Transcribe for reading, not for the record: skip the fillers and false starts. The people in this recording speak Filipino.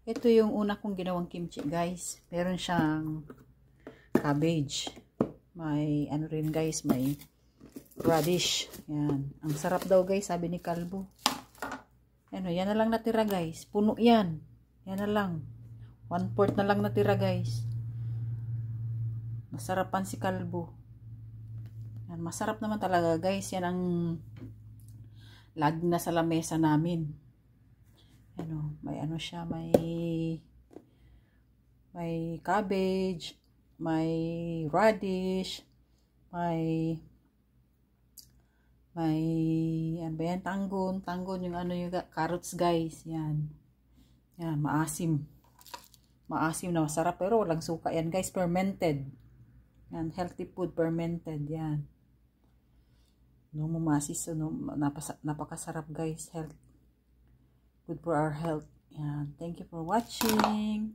Ito yung una kong ginawang kimchi, guys. Meron siyang cabbage. May ano rin, guys, may radish. Yan. Ang sarap daw, guys, sabi ni Kalbo. Ano, yan na lang natira, guys. Puno yan. Yan na lang. 1/4 na lang natira, guys. Masarapan si Kalbo. Yan, masarap naman talaga, guys. Yan ang lagi na sa lamesa namin. Ano, may ano siya, may cabbage, may radish, may ano ba yan, tanggon yung ano yung carrots, guys. Yan. Yan, maasim na masarap, pero walang suka yan, guys. Fermented. Yan, healthy food, fermented. Yan. No, mumasis, no, napakasarap, guys. Good for our health. Yan. Thank you for watching.